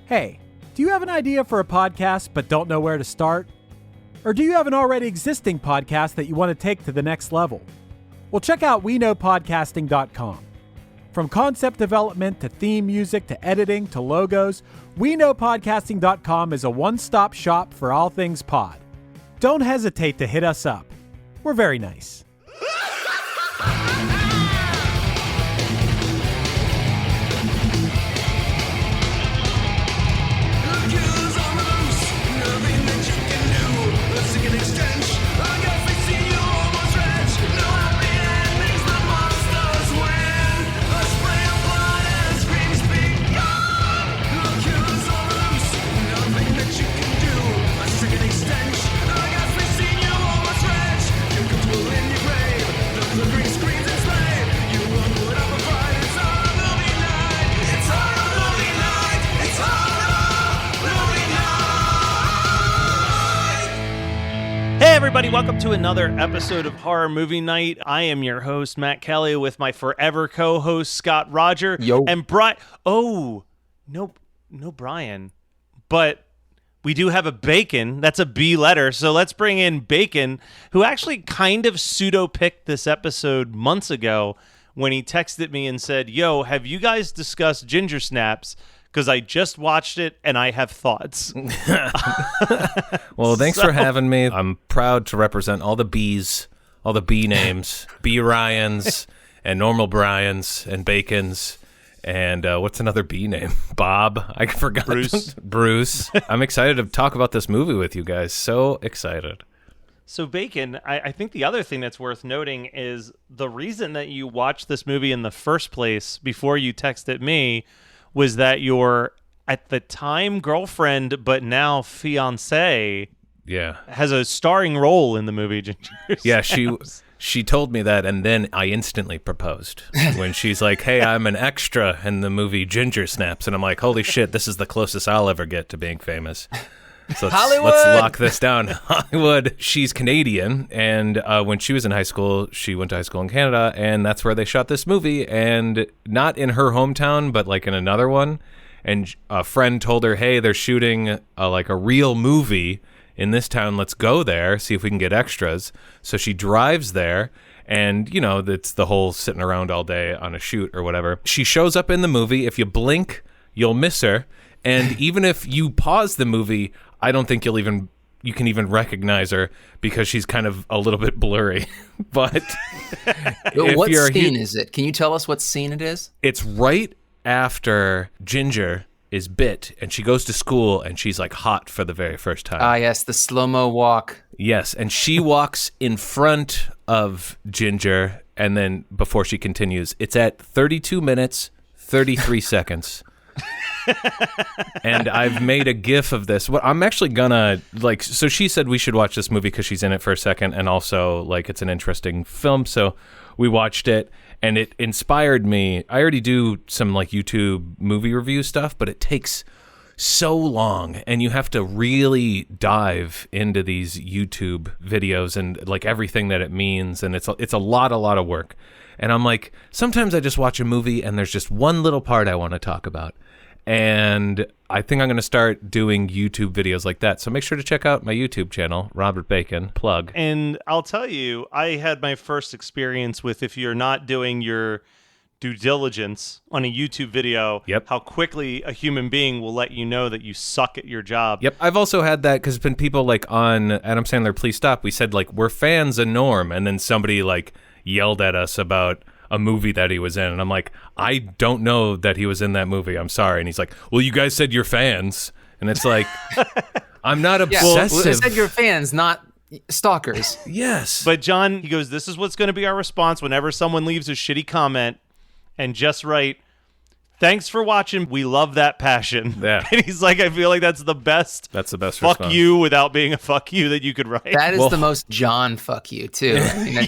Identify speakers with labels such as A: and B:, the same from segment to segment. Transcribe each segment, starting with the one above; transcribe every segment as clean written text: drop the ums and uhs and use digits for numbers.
A: Hey, do you have an idea for a podcast but don't know where to start? Or do you have an already existing podcast that you want to take to the next level? Well, check out weknowpodcasting.com. From concept development to theme music to editing to logos, weknowpodcasting.com is a one-stop shop for all things pod. Don't hesitate to hit us up. We're very nice.
B: Everybody, welcome to another episode of Horror Movie Night. I am your host, Matt Kelly, with my forever co-host, Scott Roger.
C: Yo.
B: And Brian. Oh, no Brian. But we do have a Bacon. That's a B letter. So let's bring in Bacon, who actually kind of pseudo-picked this episode months ago when he texted me and said, yo, have you guys discussed Ginger Snaps? Because I just watched it and I have thoughts.
C: Well, thanks for having me. I'm proud to represent all the B's, all the B names, B Ryans and normal Bryans and Bacons. And what's another B name? Bob. I forgot. Bruce. I'm excited to talk about this movie with you guys. So excited.
B: So, Bacon, I think the other thing that's worth noting is the reason that you watched this movie in the first place before you texted me was that your, at the time, girlfriend, but now fiancé, has a starring role in the movie Ginger Snaps.
C: Yeah, she told me that, and then I instantly proposed when she's like, hey, I'm an extra in the movie Ginger Snaps. And I'm like, holy shit, this is the closest I'll ever get to being famous. So let's lock this down. Hollywood. She's Canadian, and when she was in high school, she went to high school in Canada, and that's where they shot this movie, and not in her hometown, but like in another one. And a friend told her, hey, they're shooting like a real movie in this town. Let's go there, see if we can get extras. So she drives there, and, you know, it's the whole sitting around all day on a shoot or whatever. She shows up in the movie. If you blink, you'll miss her. And even if you pause the movie, I don't think you can even recognize her because she's kind of a little bit blurry. But
D: what scene is it? Can you tell us what scene it is?
C: It's right after Ginger is bit and she goes to school and she's like hot for the very first time.
D: Ah, yes, the slow-mo walk.
C: Yes, and she walks in front of Ginger, and then before she continues, it's at 32 minutes, 33 seconds. And I've made a GIF of this. What I'm actually gonna like. So she said we should watch this movie because she's in it for a second, and also like it's an interesting film. So we watched it, and it inspired me. I already do some like YouTube movie review stuff, but it takes so long, and you have to really dive into these YouTube videos and like everything that it means, and it's a lot of work. And I'm like, sometimes I just watch a movie, and there's just one little part I want to talk about. And I think I'm going to start doing YouTube videos like that. So make sure to check out my YouTube channel, Robert Bacon, plug.
B: And I'll tell you, I had my first experience with, if you're not doing your due diligence on a YouTube video, how quickly a human being will let you know that you suck at your job.
C: Yep. I've also had that because when people like on Adam Sandler, Please Stop, we said like, we're fans of Norm. And then somebody like yelled at us about a movie that he was in, and I'm like, I don't know that he was in that movie, I'm sorry. And he's like, well, you guys said you're fans, and it's like, I'm not obsessive.
D: Well, I said you're fans, not stalkers.
C: Yes.
B: But John, he goes, this is what's going to be our response whenever someone leaves a shitty comment, and just write, thanks for watching. We love that passion.
C: Yeah.
B: And he's like, I feel like that's the best.
C: That's the best
B: fuck
C: response.
B: You without being a fuck you that you could write.
D: That is the most John fuck you too. I mean,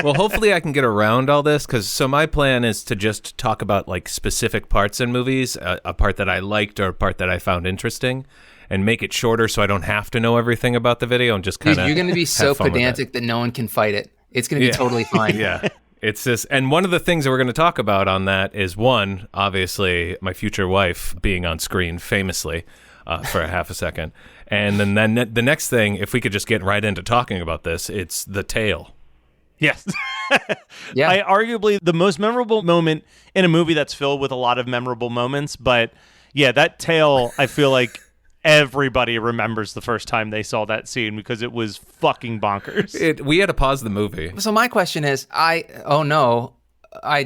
C: Well, hopefully I can get around all this so my plan is to just talk about like specific parts in movies, a part that I liked or a part that I found interesting, and make it shorter so I don't have to know everything about the video and just kind of.
D: You're going to be so pedantic that no one can fight it. It's going to be totally fine.
C: Yeah. It's this, and one of the things that we're going to talk about on that is one, obviously, my future wife being on screen famously for a half a second. And then the next thing, if we could just get right into talking about this, it's the tail.
B: Yes.
D: Yeah.
B: Arguably the most memorable moment in a movie that's filled with a lot of memorable moments. But yeah, that tail, I feel like everybody remembers the first time they saw that scene because it was fucking bonkers.
C: We had to pause the movie.
D: So my question is, I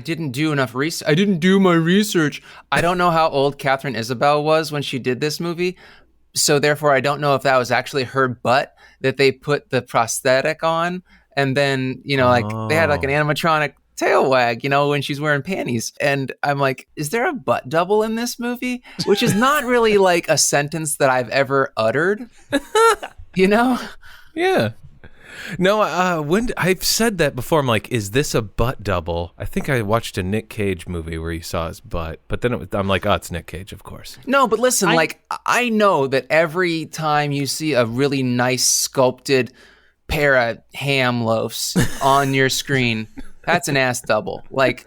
D: didn't do enough research. I didn't do my research. I don't know how old Catherine Isabel was when she did this movie. So therefore, I don't know if that was actually her butt that they put the prosthetic on. And then, they had like an animatronic tail wag, when she's wearing panties. And I'm like, is there a butt double in this movie? Which is not really like a sentence that I've ever uttered,
C: Yeah. No, when I've said that before, I'm like, is this a butt double? I think I watched a Nick Cage movie where you saw his butt, but then I'm like, oh, it's Nick Cage, of course.
D: No, but listen, I know that every time you see a really nice sculpted pair of ham loafs on your screen, that's an ass double. And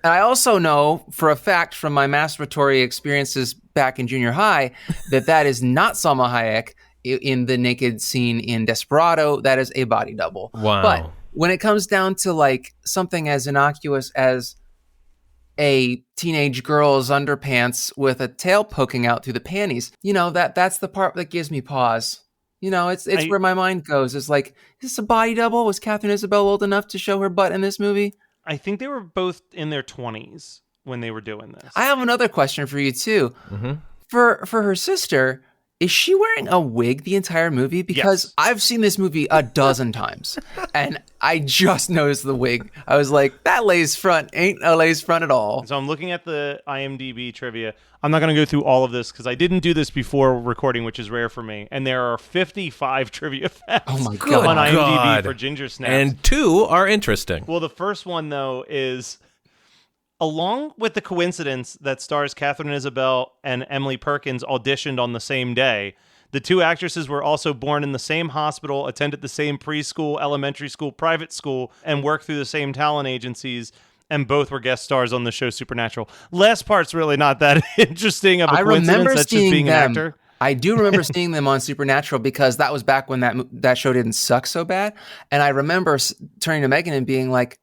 D: I also know for a fact from my masturbatory experiences back in junior high that is not Salma Hayek in the naked scene in Desperado. That is a body double.
C: Wow. But
D: when it comes down to like something as innocuous as a teenage girl's underpants with a tail poking out through the panties, that's the part that gives me pause. It's where my mind goes. It's like, is this a body double? Was Catherine Isabel old enough to show her butt in this movie?
B: I think they were both in their 20s when they were doing this.
D: I have another question for you, too.
C: Mm-hmm.
D: For her sister, is she wearing a wig the entire movie? Because
B: Yes.
D: I've seen this movie a dozen times, and I just noticed the wig. I was like, that lays front ain't a lays front at all.
B: So I'm looking at the IMDb trivia. I'm not going to go through all of this because I didn't do this before recording, which is rare for me. And there are 55 trivia facts
D: Oh my God.
B: on IMDb
C: God.
B: for Ginger Snaps.
C: And 2 are interesting.
B: Well, the first one, though, is along with the coincidence that stars Catherine Isabel and Emily Perkins auditioned on the same day, the two actresses were also born in the same hospital, attended the same preschool, elementary school, private school, and worked through the same talent agencies, and both were guest stars on the show Supernatural. Last part's really not that interesting of a coincidence. That's just being an actor.
D: I do remember seeing them on Supernatural because that was back when that show didn't suck so bad. And I remember turning to Megan and being like,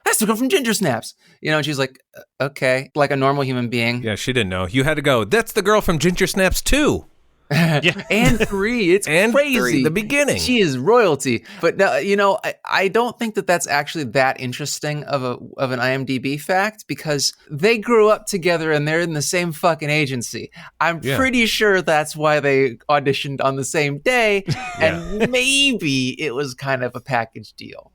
D: that's the girl from Ginger Snaps. And she's like, okay, like a normal human being.
C: Yeah, she didn't know. You had to go, that's the girl from Ginger Snaps 2.
B: Yeah.
D: And 3. It's
C: And
D: crazy.
C: 3, the beginning.
D: She is royalty. But I don't think that that's actually that interesting of an IMDb fact because they grew up together and they're in the same fucking agency. I'm pretty sure that's why they auditioned on the same day. And maybe it was kind of a package deal.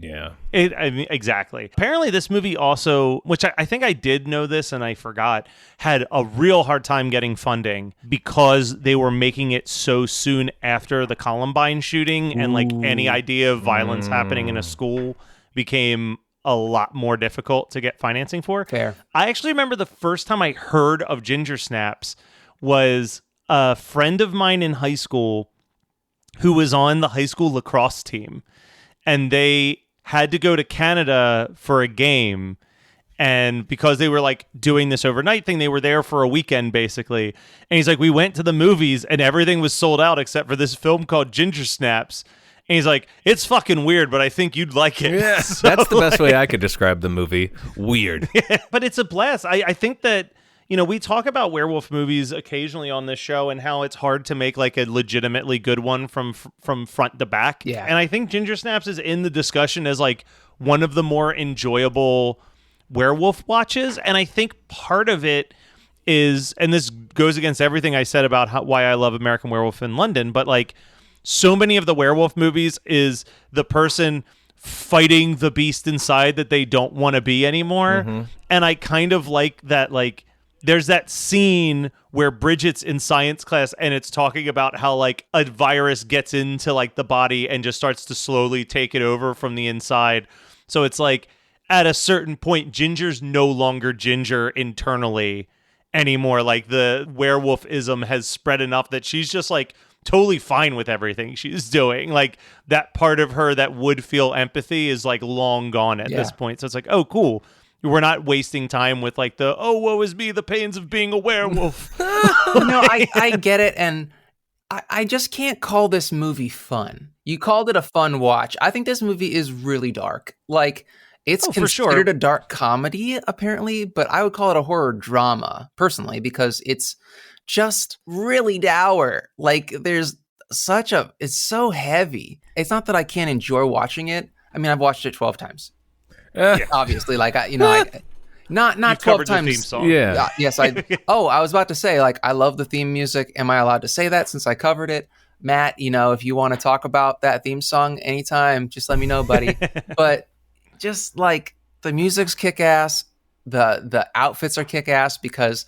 C: Yeah.
B: Exactly. Apparently, this movie also, which I think I did know this and I forgot, had a real hard time getting funding because they were making it so soon after the Columbine shooting. And like any idea of violence happening in a school became a lot more difficult to get financing for.
D: Fair.
B: I actually remember the first time I heard of Ginger Snaps was a friend of mine in high school who was on the high school lacrosse team. And they had to go to Canada for a game. And because they were like doing this overnight thing, they were there for a weekend basically. And he's like, we went to the movies and everything was sold out except for this film called Ginger Snaps. And he's like, it's fucking weird, but I think you'd like it.
C: Yeah,
B: So,
C: that's the best way I could describe the movie. Weird.
B: But it's a blast. I think that, we talk about werewolf movies occasionally on this show and how it's hard to make like a legitimately good one from front to back.
D: Yeah.
B: And I think Ginger Snaps is in the discussion as like one of the more enjoyable werewolf watches. And I think part of it is, and this goes against everything I said about why I love American Werewolf in London, but like so many of the werewolf movies is the person fighting the beast inside that they don't want to be anymore. Mm-hmm. And I kind of like that, like, there's that scene where Bridget's in science class and it's talking about how like a virus gets into like the body and just starts to slowly take it over from the inside. So it's like at a certain point, Ginger's no longer Ginger internally anymore. Like the werewolfism has spread enough that she's just like totally fine with everything she's doing. Like that part of her that would feel empathy is like long gone at this point. So it's like, oh, cool. We're not wasting time with like the, oh, woe is me, the pains of being a werewolf.
D: No, I get it. And I just can't call this movie fun. You called it a fun watch. I think this movie is really dark. Like, it's considered a dark comedy, apparently, but I would call it a horror drama, personally, because it's just really dour. Like, there's it's so heavy. It's not that I can't enjoy watching it. I mean, I've watched it 12 times. Obviously, like, not 12 times.
B: The theme song.
C: Yeah.
D: Yes, I was about to say, like, I love the theme music. Am I allowed to say that since I covered it? Matt, if you want to talk about that theme song anytime, just let me know, buddy. But just like the music's kick-ass, the outfits are kick-ass, because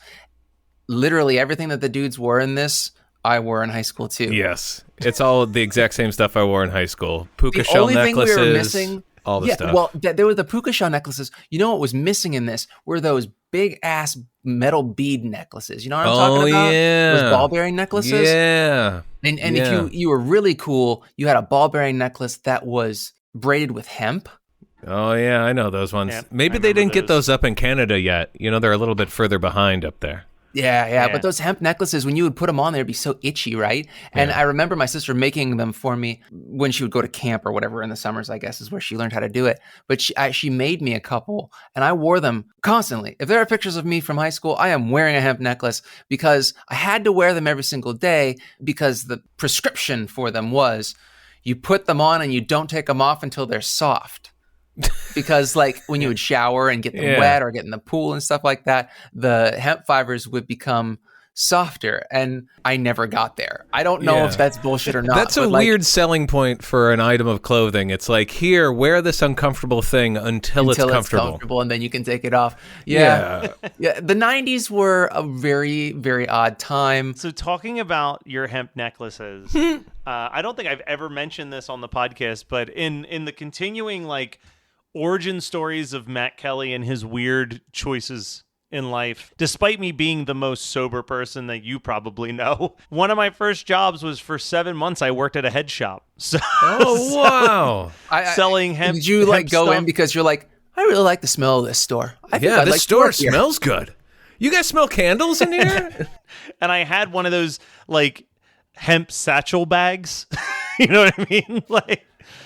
D: literally everything that the dudes wore in this, I wore in high school too.
C: Yes. It's all the exact same stuff I wore in high school. Puka shell necklaces.
D: Thing we were missing,
C: all the stuff.
D: Well, there were the puka shell necklaces. You know what was missing in this were those big ass metal bead necklaces. You know what I'm talking about?
C: Yeah.
D: Those ball bearing necklaces.
C: Yeah.
D: And if you were really cool, you had a ball bearing necklace that was braided with hemp.
C: Oh yeah, I know those ones.
B: Yeah,
C: Maybe they didn't get those up in Canada yet. They're a little bit further behind up there.
D: Yeah. But those hemp necklaces, when you would put them on there, it'd be so itchy, right? And I remember my sister making them for me when she would go to camp or whatever in the summers, I guess, is where she learned how to do it. But she made me a couple, and I wore them constantly. If there are pictures of me from high school, I am wearing a hemp necklace because I had to wear them every single day, because the prescription for them was you put them on and you don't take them off until they're soft. Because like when you would shower and get them wet or get in the pool and stuff like that, the hemp fibers would become softer, and I never got there. I don't know if that's bullshit or not.
C: That's a weird selling point for an item of clothing. It's like, here, wear this uncomfortable thing until it's comfortable,
D: and then you can take it off. Yeah. The 90s were a very, very odd time.
B: So talking about your hemp necklaces, I don't think I've ever mentioned this on the podcast, but in the continuing like origin stories of Matt Kelly and his weird choices in life, despite me being the most sober person that you probably know, one of my first jobs was for 7 months. I worked at a head shop. So,
C: wow.
B: Selling hemp.
D: Did you like go
B: stuff.
D: in because you're like, I really like the smell of this store.
C: This store smells good. You guys smell candles in here?
B: And I had one of those like hemp satchel bags. You know what I mean? Like,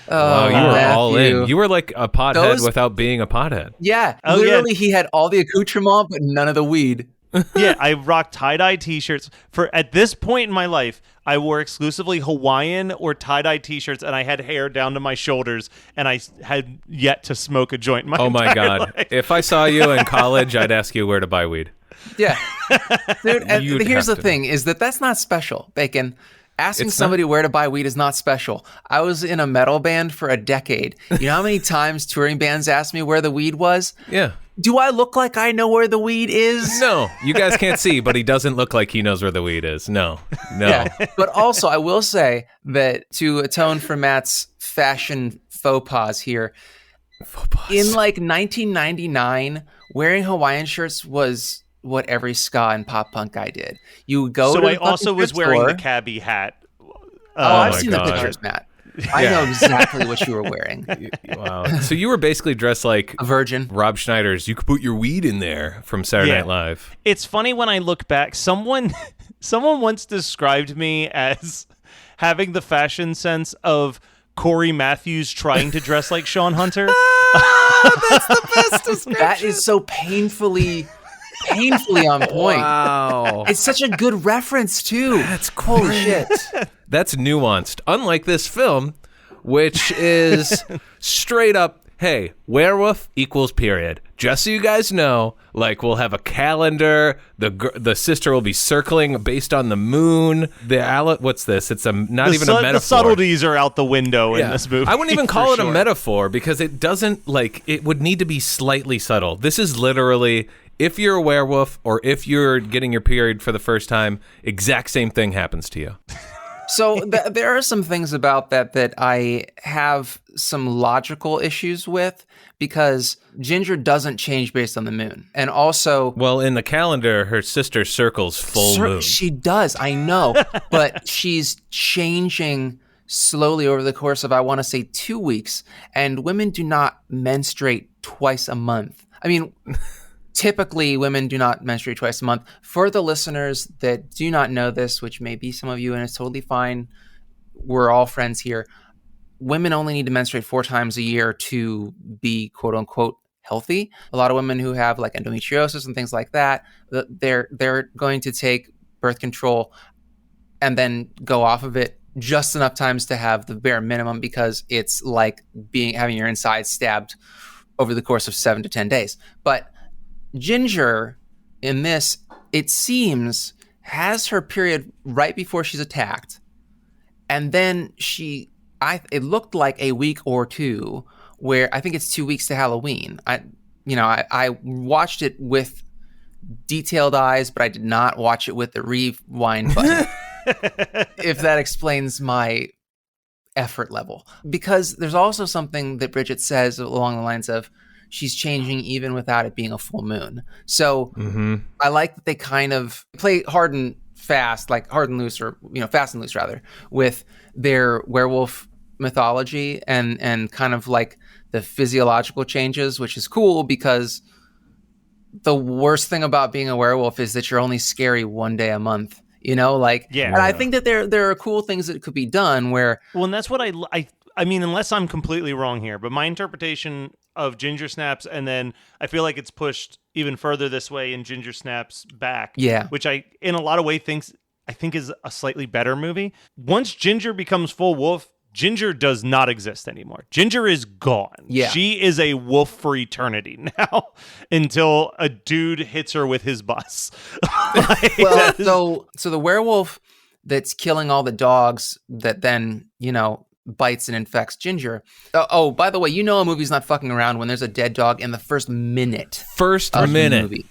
C: wow, you were all in. You were like a pothead without being a pothead.
D: Yeah, literally, he had all the accoutrement, but none of the weed.
B: Yeah, I rocked tie-dye t-shirts. At this point in my life, I wore exclusively Hawaiian or tie-dye t-shirts, and I had hair down to my shoulders, and I had yet to smoke a joint in my entire
C: God.
B: life.
C: If I saw you in college, I'd ask you where to buy weed.
D: Yeah. Dude, and here's the thing, is that's not special, Bacon. Asking somebody where to buy weed is not special. I was in a metal band for a decade. You know how many times touring bands asked me where the weed was?
C: Yeah.
D: Do I look like I know where the weed is?
C: No, you guys can't see, but he doesn't look like he knows where the weed is. No.
D: Yeah. But also, I will say that to atone for Matt's fashion faux pas here, in like 1999, wearing Hawaiian shirts was what every ska and pop punk guy did. You would go. So
B: I also was wearing the cabbie hat.
D: I've seen the pictures, Matt. I know exactly what you were weering.
C: Wow. So you were basically dressed like
D: a virgin.
C: Rob Schneider's "You Could Put Your Weed in There" from Saturday Night Live.
B: It's funny when I look back. Someone once described me as having the fashion sense of Corey Matthews trying to dress like Sean Hunter.
D: That's the best description. That is so painfully on point.
C: Wow.
D: It's such a good reference, too.
C: That's cool.
D: Holy shit.
C: That's nuanced. Unlike this film, which is straight up, hey, werewolf equals period. Just so you guys know, like, we'll have a calendar. The sister will be circling based on the moon. What's this? It's not even a metaphor.
B: The subtleties are out the window in this movie.
C: I wouldn't even call it a metaphor, because it doesn't, like, it would need to be slightly subtle. This is literally, if you're a werewolf or if you're getting your period for the first time, exact same thing happens to you.
D: So there are some things about that I have some logical issues with, because Ginger doesn't change based on the moon. And also...
C: Well, in the calendar, her sister circles full moon.
D: She does, I know. But she's changing slowly over the course of, I want to say, 2 weeks. And women do not menstruate twice a month. I mean... Typically, women do not menstruate twice a month. For the listeners that do not know this, which may be some of you, and it's totally fine, we're all friends here. Women only need to menstruate 4 times a year to be quote unquote healthy. A lot of women who have like endometriosis and things like that, they're going to take birth control and then go off of it just enough times to have the bare minimum, because it's like having your insides stabbed over the course of 7 to 10 days. But Ginger, in this, it seems, has her period right before she's attacked, and then it looked like a week or two, where I think it's 2 weeks to Halloween. I watched it with detailed eyes, but I did not watch it with the rewind button. If that explains my effort level, because there's also something that Bridget says along the lines of, she's changing even without it being a full moon. So I like that they kind of play hard and fast, like hard and loose, or fast and loose rather, with their werewolf mythology and kind of like the physiological changes, which is cool, because the worst thing about being a werewolf is that you're only scary 1 day a month. And I think that there are cool things that could be done where.
B: Well, and that's what I mean, unless I'm completely wrong here, but my interpretation of Ginger Snaps, and then I feel like it's pushed even further this way in Ginger Snaps Back, which I, in a lot of ways, I think is a slightly better movie. Once Ginger becomes full wolf, Ginger does not exist anymore. Ginger is gone.
D: Yeah.
B: She is a wolf for eternity now, until a dude hits her with his bus.
D: So the werewolf that's killing all the dogs that then, bites and infects Ginger. Oh, by the way, a movie's not fucking around when there's a dead dog in the first minute.
C: The movie.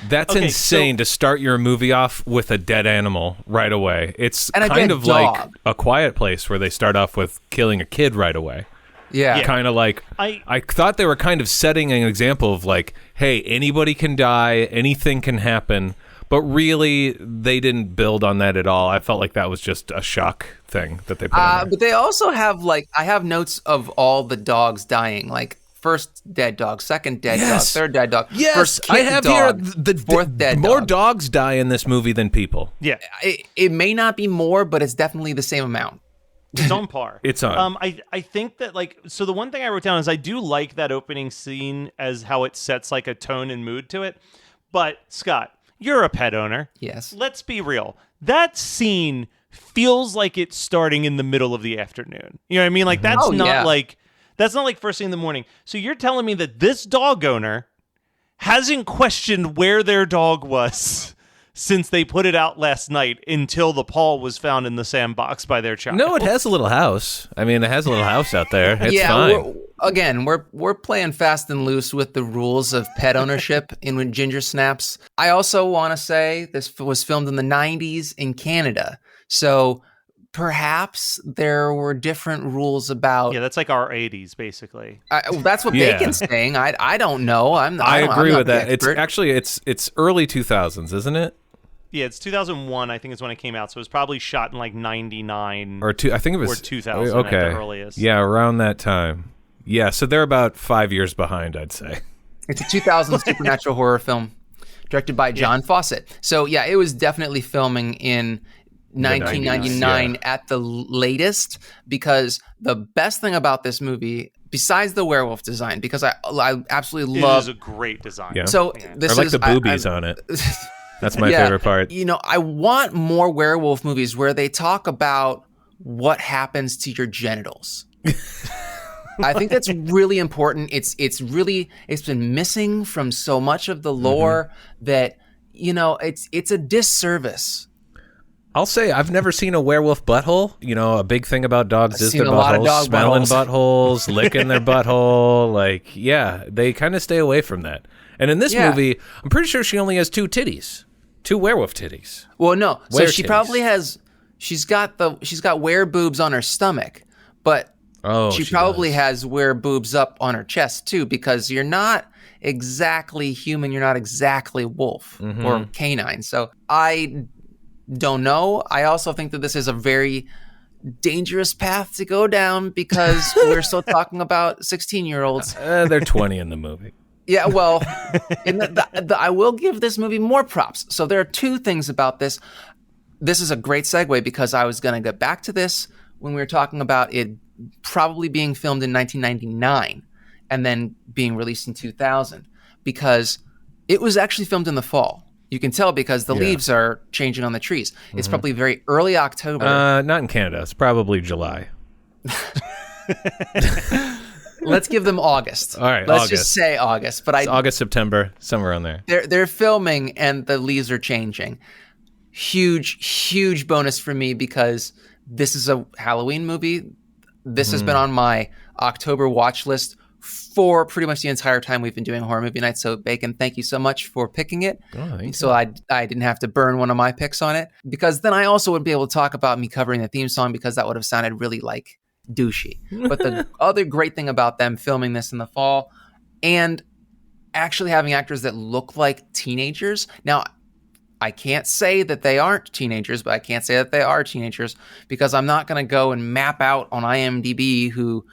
C: That's
B: okay,
C: insane to start your movie off with a dead animal right away. It's kind of
D: dog.
C: like A Quiet Place, where they start off with killing a kid right away.
D: Yeah.
C: Kind of like, I thought they were kind of setting an example of like, hey, anybody can die, anything can happen. But really, they didn't build on that at all. I felt like that was just a shock thing that they put on there.
D: But they also have, I have notes of all the dogs dying. Like, first dead dog, second dead dog, third dead dog.
C: Yes,
D: first
C: I have
D: dog,
C: here the
D: fourth dead
C: more
D: dog.
C: dogs die in this movie than people.
B: Yeah.
D: It may not be more, but it's definitely the same amount.
B: It's on par.
C: It's on.
B: I think that, so the one thing I wrote down is I do like that opening scene as how it sets, a tone and mood to it. But, Scott, you're a pet owner.
D: Yes.
B: Let's be real. That scene feels like it's starting in the middle of the afternoon. You know what I mean? That's that's not like first thing in the morning. So you're telling me that this dog owner hasn't questioned where their dog was since they put it out last night until the paw was found in the sandbox by their child.
C: No, it has a little house. I mean, it has a little house out there. It's fine.
D: We're playing fast and loose with the rules of pet ownership in Ginger Snaps. I also want to say this was filmed in the 90s in Canada. So perhaps there were different rules about...
B: Yeah, that's like our 80s, basically.
D: That's what Bacon's saying. I don't know.
C: I agree with that. It's early 2000s, isn't it?
B: Yeah, it's 2001, I think is when it came out. So it was probably shot in 99.
C: I think it was...
B: Or 2000 at the earliest.
C: Yeah, around that time. Yeah, so they're about 5 years behind, I'd say.
D: It's a 2000 supernatural horror film directed by John Fawcett. So yeah, it was definitely filming in 1999 at the latest, because the best thing about this movie, besides the werewolf design, because I absolutely love...
B: It is a great design.
C: Yeah.
D: So this
C: I like the boobies on it. That's my favorite part.
D: I want more werewolf movies where they talk about what happens to your genitals. I think that's really important. It's been missing from so much of the lore that, it's a disservice.
C: I'll say I've never seen a werewolf butthole. A big thing about dogs is their
D: buttholes,
C: smelling buttholes, licking their butthole. They kind of stay away from that. And in this movie, I'm pretty sure she only has two werewolf titties.
D: Well, no. So she probably has she's got wear boobs on her stomach, but she probably has wear boobs up on her chest too, because you're not exactly human, you're not exactly wolf or canine. So I don't know. I also think that this is a very dangerous path to go down because we're still talking about 16-year-olds.
C: They're 20 in the movie.
D: Yeah, well, I will give this movie more props. So there are two things about this. This is a great segue because I was going to get back to this when we were talking about it probably being filmed in 1999 and then being released in 2000, because it was actually filmed in the fall. You can tell because the leaves are changing on the trees. It's probably very early October.
C: Not in Canada. It's probably July.
D: Let's give them August.
C: All right,
D: Let's
C: August.
D: just say August. But
C: It's August, September, somewhere on there.
D: They're filming and the leaves are changing. Huge bonus for me because this is a Halloween movie. This has been on my October watch list for pretty much the entire time we've been doing horror movie nights. So Bacon, thank you so much for picking it. So I didn't have to burn one of my picks on it, because then I also would be able to talk about me covering the theme song, because that would have sounded really like douchey. But the other great thing about them filming this in the fall and actually having actors that look like teenagers. Now, I can't say that they aren't teenagers, but I can't say that they are teenagers, because I'm not going to go and map out on IMDb who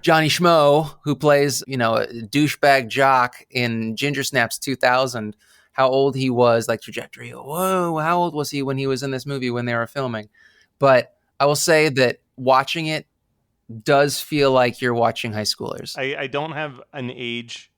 D: Johnny Schmo, who plays, a douchebag jock in Ginger Snaps 2000, how old he was, like trajectory. Whoa, how old was he when he was in this movie when they were filming? But I will say that watching it does feel like you're watching high schoolers.
B: I don't have an age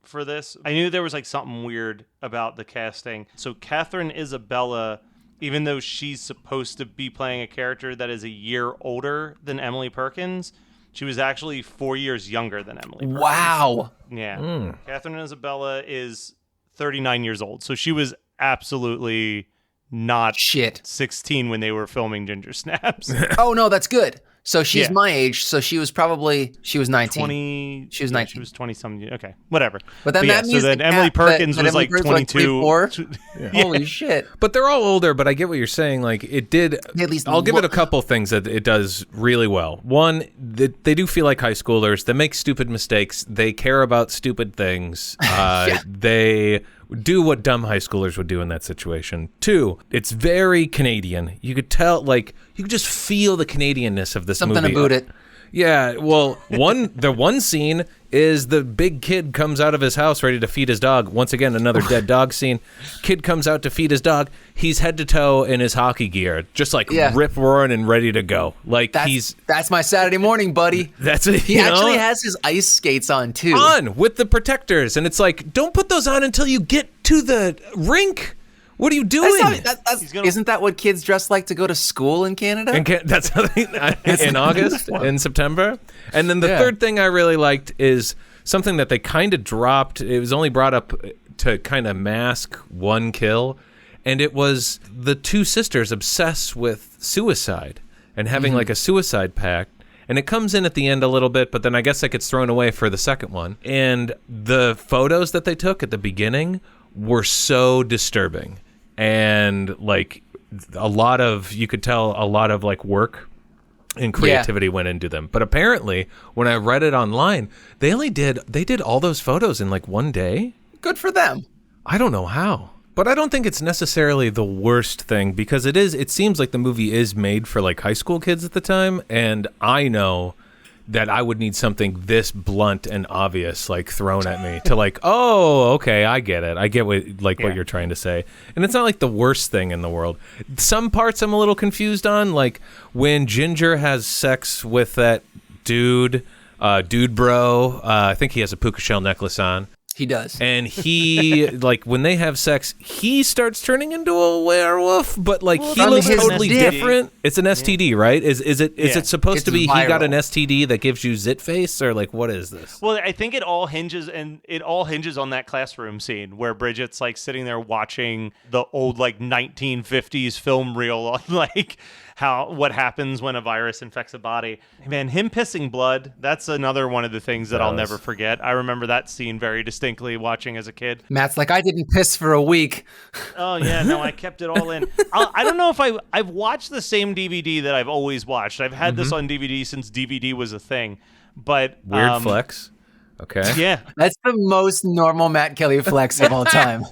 B: for this. I knew there was like something weird about the casting. So Catherine Isabella, even though she's supposed to be playing a character that is a year older than Emily Perkins, she was actually 4 years younger than Emily Perkins.
D: Wow.
B: Yeah. Catherine Isabella is 39 years old. So she was absolutely not 16 when they were filming Ginger Snaps.
D: Oh, no, that's good. So she's my age. So she was 19.
B: She was
D: 19.
B: She was 20-something. Okay, whatever.
D: But then that means
B: so then Emily Perkins was like 22.
D: Holy shit.
C: But they're all older, but I get what you're saying. Like, it did, I'll give it a couple things that it does really well. One, they do feel like high schoolers. They make stupid mistakes. They care about stupid things. They do what dumb high schoolers would do in that situation. Two, it's very Canadian. You could tell, like, you could just feel the Canadianness of this movie.
D: Something about it.
C: Yeah, well, the one scene is the big kid comes out of his house ready to feed his dog. Once again, another dead dog scene. Kid comes out to feed his dog. He's head to toe in his hockey gear, just like rip roaring and ready to go. Like
D: that's my Saturday morning, buddy.
C: That's it.
D: He actually has his ice skates on too.
C: On with the protectors, and it's like, don't put those on until you get to the rink. What are you doing?
D: Isn't that what kids dress like to go to school in Canada?
C: That's how in August, in September. And then the third thing I really liked is something that they kind of dropped. It was only brought up to kind of mask one kill. And it was the two sisters obsessed with suicide and having like a suicide pact. And it comes in at the end a little bit, but then I guess that gets thrown away for the second one. And the photos that they took at the beginning were so disturbing. And like you could tell a lot of like work and creativity went into them. But apparently when I read it online, they did all those photos in like one day.
D: Good for them.
C: I don't know how, but I don't think it's necessarily the worst thing, because it seems like the movie is made for like high school kids at the time. And I know that I would need something this blunt and obvious like thrown at me to like, oh, okay, I get it. I get what you're trying to say. And it's not like the worst thing in the world. Some parts I'm a little confused on, like when Ginger has sex with that dude bro. I think he has a puka shell necklace on.
D: He does.
C: And he, like, when they have sex, he starts turning into a werewolf, but, like, he looks totally different. It's an STD, right? Is it supposed to be viral. He got an STD that gives you zit face, or, like, what is this?
B: Well, I think it all hinges on that classroom scene where Bridget's, like, sitting there watching the old, like, 1950s film reel on, like, what happens when a virus infects a body. Man, him pissing blood, that's another one of the things that I'll never forget. I remember that scene very distinctly watching as a kid.
D: Matt's like, I didn't piss for a week.
B: Oh, yeah, no, I kept it all in. I don't know if I've watched the same DVD that I've always watched. I've had this on DVD since DVD was a thing. But
C: Weird flex. Okay.
B: Yeah.
D: That's the most normal Matt Kelly flex of all time.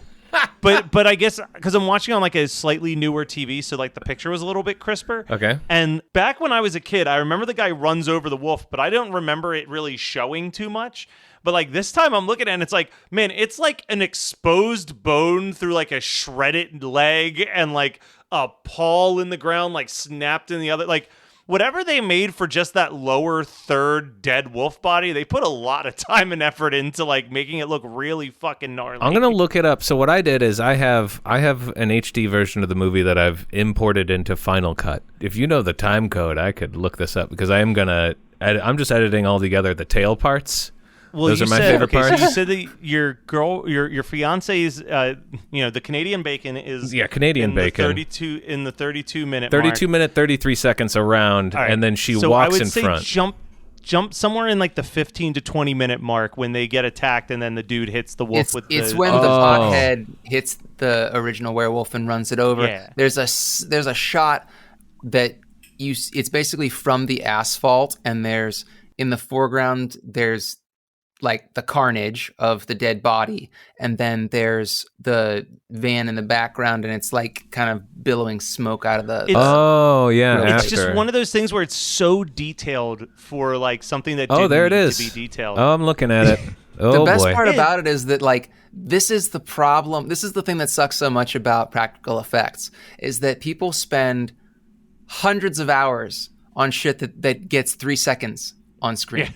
B: But I guess because I'm watching on like a slightly newer TV, so like the picture was a little bit crisper.
C: Okay.
B: And back when I was a kid, I remember the guy runs over the wolf, but I don't remember it really showing too much. But like this time I'm looking at it and it's like, man, it's like an exposed bone through like a shredded leg and like a paw in the ground, like snapped in the other, like whatever they made for just that lower third dead wolf body, they put a lot of time and effort into like making it look really fucking gnarly.
C: I'm gonna look it up. So what I did is I have an HD version of the movie that I've imported into Final Cut. If you know the time code, I could look this up because I'm just editing all together the tail parts.
B: Well,
C: those are my favorite parts.
B: So you said that your fiance's, the Canadian bacon is
C: Canadian bacon.
B: 32 minute
C: 32 minute 33 seconds around,
B: right.
C: And then she
B: so
C: walks
B: I would
C: in
B: say
C: front.
B: Jump somewhere in like the 15 to 20 minute mark when they get attacked, and then the dude hits the wolf
D: it's when the pothead hits the original werewolf and runs it over.
B: Yeah.
D: There's a shot that it's basically from the asphalt, and there's in the foreground there's like the carnage of the dead body, and then there's the van in the background, and it's like kind of billowing smoke out of the
B: it's just one of those things where it's so detailed for like something that didn't
C: there it
B: need
C: is
B: to be detailed.
C: I'm looking at it.
D: The best part about it is that like this is the problem, this is the thing that sucks so much about practical effects, is that people spend hundreds of hours on shit that gets 3 seconds on screen.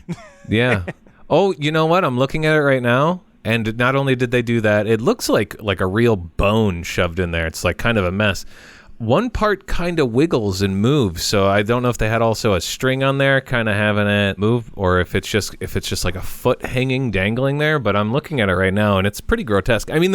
C: Yeah. Oh, you know what? I'm looking at it right now, and not only did they do that, it looks like a real bone shoved in there. It's like kind of a mess. One part kind of wiggles and moves, so I don't know if they had also a string on there kind of having it move, or if it's just like a foot hanging, dangling there. But I'm looking at it right now, and it's pretty grotesque. I mean,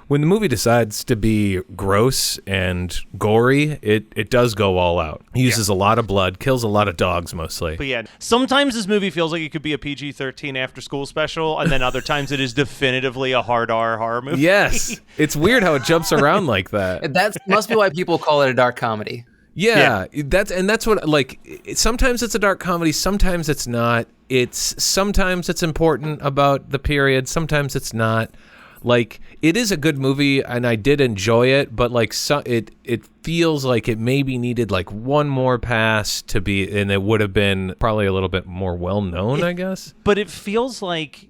C: when the movie decides to be gross and gory, it does go all out. He uses a lot of blood, kills a lot of dogs mostly.
B: But yeah, sometimes this movie feels like it could be a PG-13 after school special, and then other times it is definitively a hard R horror movie.
C: Yes. It's weird how it jumps around like that.
D: That must be why people call it a dark comedy.
C: Yeah. That's what, like, sometimes it's a dark comedy, sometimes it's not. Sometimes it's important about the period, sometimes it's not. Like, it is a good movie, and I did enjoy it, but like, it feels like it maybe needed like one more pass to be, and it would have been probably a little bit more well known, I guess.
B: But it feels like,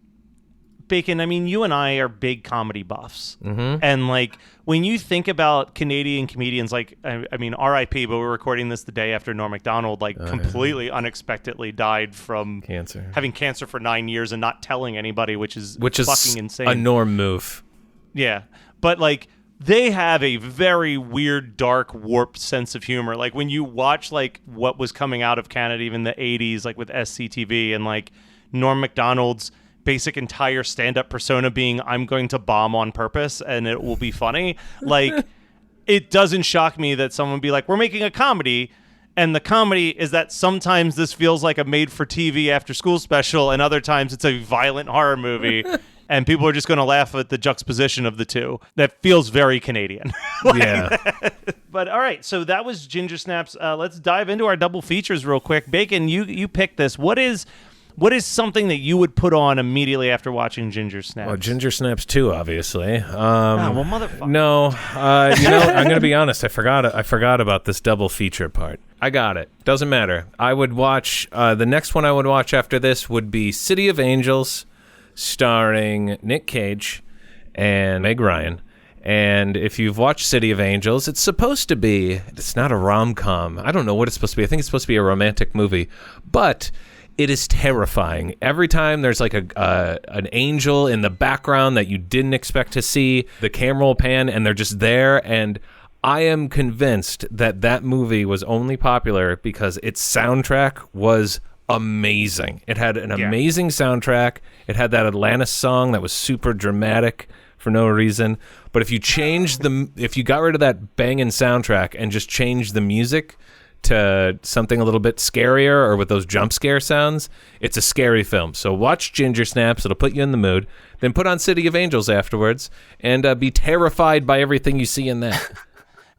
B: Bacon, I mean, you and I are big comedy buffs, and like when you think about Canadian comedians, like I mean, R.I.P. But we're recording this the day after Norm Macdonald completely unexpectedly died from having cancer for 9 years and not telling anybody, which is fucking insane.
C: A Norm move.
B: Yeah, but like they have a very weird, dark, warped sense of humor. Like when you watch like what was coming out of Canada, even the '80s, like with SCTV and like Norm Macdonald's basic entire stand-up persona being I'm going to bomb on purpose and it will be funny. Like it doesn't shock me that someone would be like, we're making a comedy, and the comedy is that sometimes this feels like a made-for-TV after-school special, and other times it's a violent horror movie. And people are just going to laugh at the juxtaposition of the two. That feels very Canadian. But all right, so that was Ginger Snaps. Let's dive into our double features real quick. Bacon, you picked this. What is something that you would put on immediately after watching Ginger Snaps?
C: Well, Ginger Snaps 2, obviously.
B: Well, motherfucker.
C: No, I'm going to be honest. I forgot about this double feature part. I got it. Doesn't matter. I would watch, the next one I would watch after this would be City of Angels, starring Nick Cage and Meg Ryan. And if you've watched City of Angels, it's not a rom-com. I don't know what it's supposed to be. I think it's supposed to be a romantic movie. But it is terrifying. Every time there's like an angel in the background that you didn't expect to see, the camera will pan and they're just there. And I am convinced that movie was only popular because its soundtrack was amazing. It had an amazing soundtrack. It had that Atlantis song that was super dramatic for no reason. But if you got rid of that banging soundtrack and just change the music to something a little bit scarier or with those jump scare sounds, it's a scary film. So watch Ginger Snaps. It'll put you in the mood. Then put on City of Angels afterwards and be terrified by everything you see in that.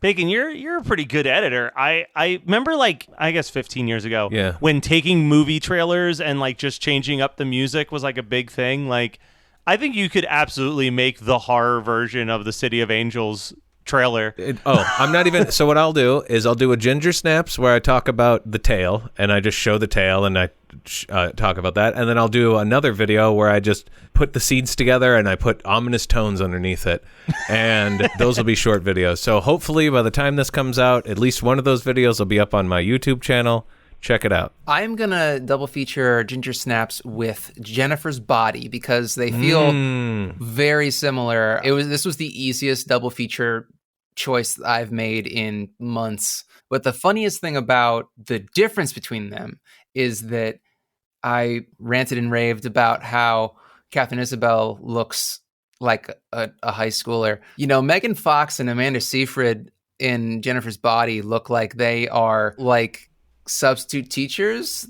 B: Bacon, you're a pretty good editor. I remember, like, I guess 15 years ago,
C: Yeah.
B: when taking movie trailers and like just changing up the music was like a big thing. Like, I think you could absolutely make the horror version of the City of Angels trailer.
C: I'm not even. So what I'll do is I'll do a Ginger Snaps where I talk about the tail and I just show the tail and I talk about that, and then I'll do another video where I just put the seeds together and I put ominous tones underneath it, and those will be short videos. So hopefully by the time this comes out, at least one of those videos will be up on my YouTube channel. Check it out.
D: I'm going to double feature Ginger Snaps with Jennifer's Body because they feel very similar. This was the easiest double feature choice I've made in months. But the funniest thing about the difference between them is that I ranted and raved about how Catherine Isabel looks like a high schooler. You know, Megan Fox and Amanda Seyfried in Jennifer's Body look like they are like substitute teachers.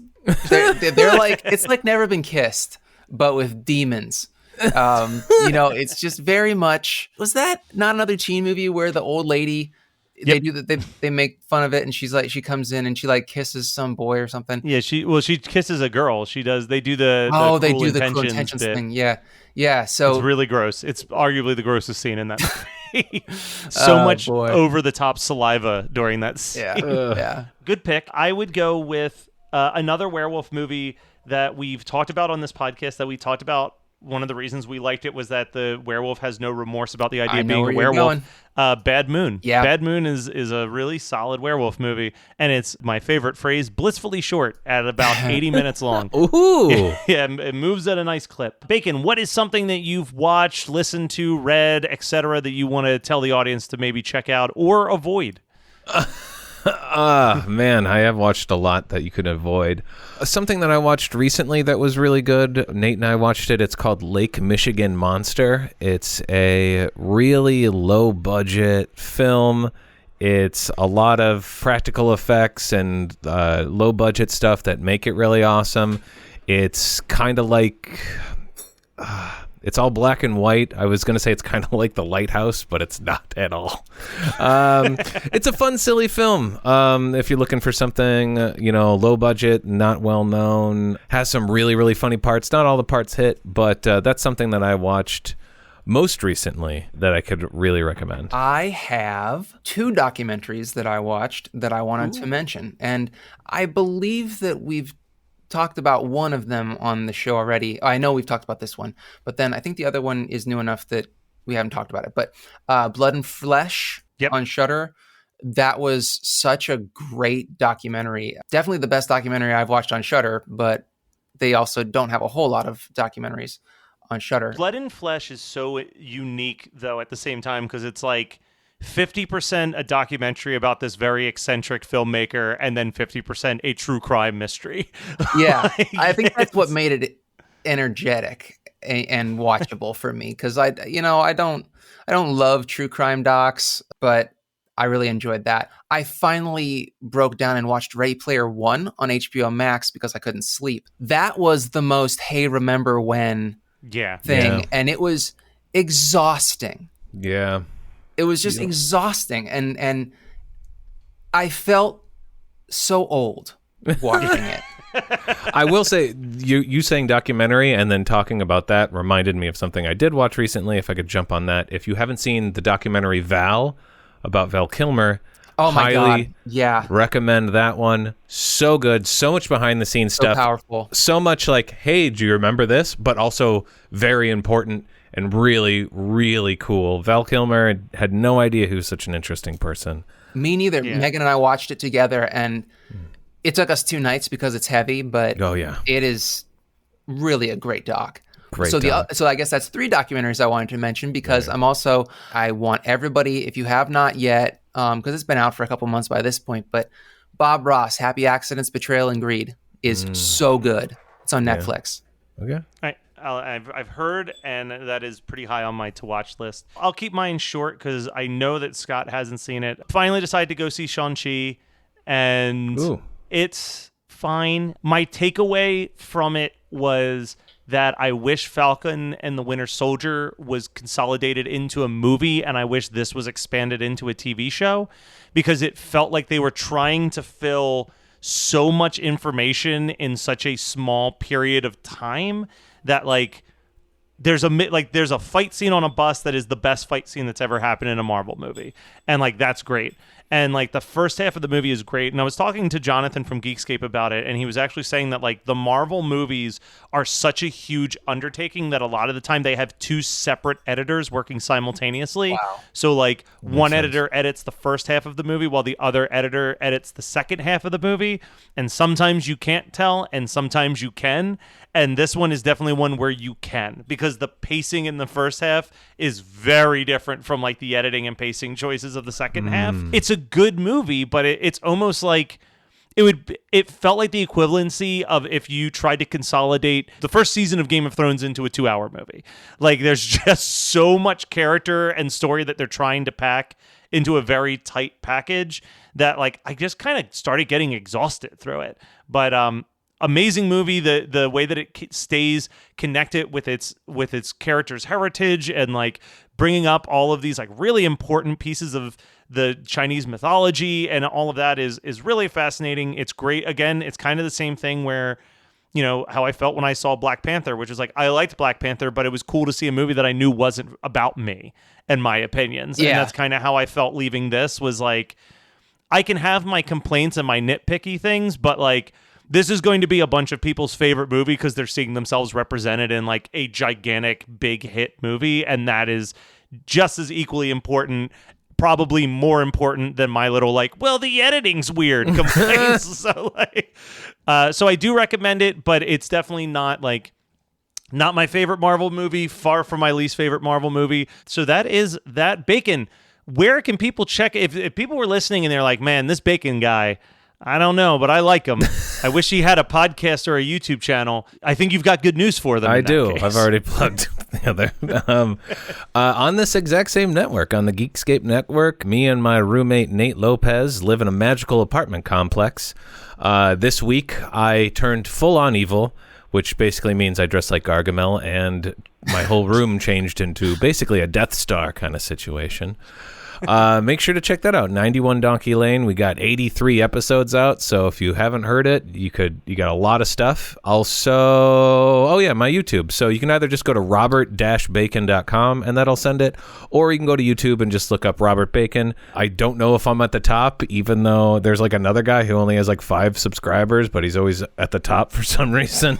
D: They're like, it's like Never Been Kissed, but with demons. You know, it's just very much. Was that not another teen movie where the old lady? Yep. They do that. They make fun of it, and she comes in and she like kisses some boy or something.
B: Yeah, she kisses a girl. She does. They do the
D: they
B: cruel
D: do the
B: intentions
D: cruel intentions
B: bit.
D: thing. Yeah. So
B: it's really gross. It's arguably the grossest scene in that movie. So much over the top saliva during that scene.
D: Yeah.
B: Good pick. I would go with another werewolf movie that we've talked about on this podcast. That we talked about. One of the reasons we liked it was that the werewolf has no remorse about the idea of being a werewolf. Bad Moon.
D: Yeah.
B: Bad Moon is a really solid werewolf movie, and it's my favorite phrase, blissfully short at about 80 minutes long.
C: Ooh.
B: Yeah, it moves at a nice clip. Bacon, what is something that you've watched, listened to, read, etc. that you want to tell the audience to maybe check out or avoid?
C: Man, I have watched a lot that you could avoid. Something that I watched recently that was really good, Nate and I watched it. It's called Lake Michigan Monster. It's a really low-budget film. It's a lot of practical effects and low-budget stuff that make it really awesome. It's kind of like... it's all black and white. I was going to say it's kind of like The Lighthouse, but it's not at all. It's a fun, silly film. If you're looking for something, low budget, not well known, has some really, really funny parts. Not all the parts hit, but that's something that I watched most recently that I could really recommend.
D: I have 2 documentaries that I watched that I wanted to mention. And I believe that we've talked about one of them on the show already. I know we've talked about this one, but then I think the other one is new enough that we haven't talked about it. But Blood and Flesh on Shudder, that was such a great documentary. Definitely the best documentary I've watched on Shudder, but they also don't have a whole lot of documentaries on Shudder.
B: Blood and Flesh is so unique, though, at the same time, because it's like 50% a documentary about this very eccentric filmmaker and then 50% a true crime mystery.
D: Yeah, I think that's what made it energetic and watchable for me, because I don't love true crime docs, but I really enjoyed that. I finally broke down and watched Ready Player One on HBO Max because I couldn't sleep. That was the most hey remember when thing, and it was exhausting.
C: Yeah.
D: It was just exhausting, and I felt so old watching it.
C: I will say, you saying documentary and then talking about that reminded me of something I did watch recently, if I could jump on that. If you haven't seen the documentary Val, about Val Kilmer, highly recommend that one. So good, so much behind the scenes stuff.
D: So powerful.
C: So much like, hey, do you remember this? But also very important and really, really cool. Val Kilmer had no idea he was such an interesting person. Me neither.
D: Yeah. Megan and I watched it together, and it took us 2 nights because it's heavy, but it is really a great doc. So I guess that's 3 documentaries I wanted to mention, because I want everybody, if you have not yet, because it's been out for a couple months by this point, but Bob Ross, Happy Accidents, Betrayal, and Greed is so good. It's on Netflix.
C: Okay.
B: I've heard, and that is pretty high on my to-watch list. I'll keep mine short because I know that Scott hasn't seen it. Finally decided to go see Shang-Chi, and it's fine. My takeaway from it was that I wish Falcon and the Winter Soldier was consolidated into a movie, and I wish this was expanded into a TV show, because it felt like they were trying to fill so much information in such a small period of time that there's a fight scene on a bus that is the best fight scene that's ever happened in a Marvel movie, and that's great. And the first half of the movie is great. And I was talking to Jonathan from Geekscape about it, and he was actually saying that the Marvel movies are such a huge undertaking that a lot of the time they have two separate editors working simultaneously. Wow. So one editor edits the first half of the movie while the other editor edits the second half of the movie. And sometimes you can't tell, and sometimes you can. And this one is definitely one where you can, because the pacing in the first half is very different from the editing and pacing choices of the second half. It's a good movie, but it's almost like it felt like the equivalency of if you tried to consolidate the first season of Game of Thrones into a 2-hour movie. There's just so much character and story that they're trying to pack into a very tight package that I just kind of started getting exhausted through it. But amazing movie. The way that it stays connected with its character's heritage and bringing up all of these really important pieces of the Chinese mythology and all of that is really fascinating. It's great. Again, it's kind of the same thing where, how I felt when I saw Black Panther, which is I liked Black Panther, but it was cool to see a movie that I knew wasn't about me and my opinions. Yeah. And that's kind of how I felt leaving this, was I can have my complaints and my nitpicky things, but this is going to be a bunch of people's favorite movie because they're seeing themselves represented in a gigantic big hit movie. And that is just as equally important, probably more important than my little the editing's weird complaints. So I do recommend it, but it's definitely not not my favorite Marvel movie, far from my least favorite Marvel movie. So that is that. Bacon, where can people check if people were listening and they're like, man, this Bacon guy, I don't know, but I like him. I wish he had a podcast or a YouTube channel. I think you've got good news for them.
C: I do. I've already plugged the other. On this exact same network, on the Geekscape network, me and my roommate Nate Lopez live in a magical apartment complex. This week, I turned full on evil, which basically means I dress like Gargamel, and my whole room changed into basically a Death Star kind of situation. Make sure to check that out. 91 Donkey Lane. We got 83 episodes out, so if you haven't heard it, you got a lot of stuff. Also, my YouTube. So you can either just go to robert-bacon.com and that'll send it, or you can go to YouTube and just look up Robert Bacon. I don't know if I'm at the top, even though there's another guy who only has 5 subscribers, but he's always at the top for some reason.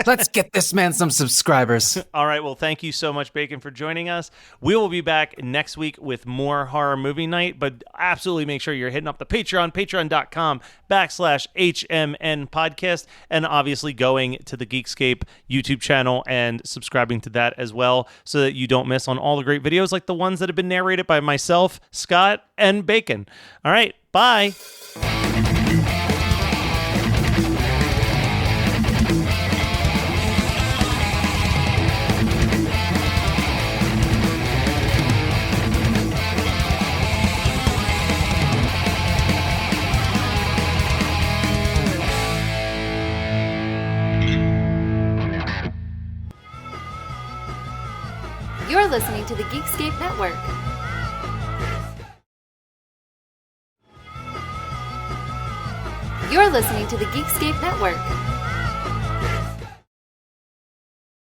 D: Let's get this man some subscribers.
B: All right. Well, thank you so much, Bacon, for joining us. We will be back next week with more horror movie night, but absolutely make sure you're hitting up the Patreon, patreon.com/HMN podcast, and obviously going to the Geekscape YouTube channel and subscribing to that as well, so that you don't miss on all the great videos like the ones that have been narrated by myself, Scott, and Bacon. All right. Bye.
E: You're listening to the Geekscape Network. You're listening to the Geekscape Network.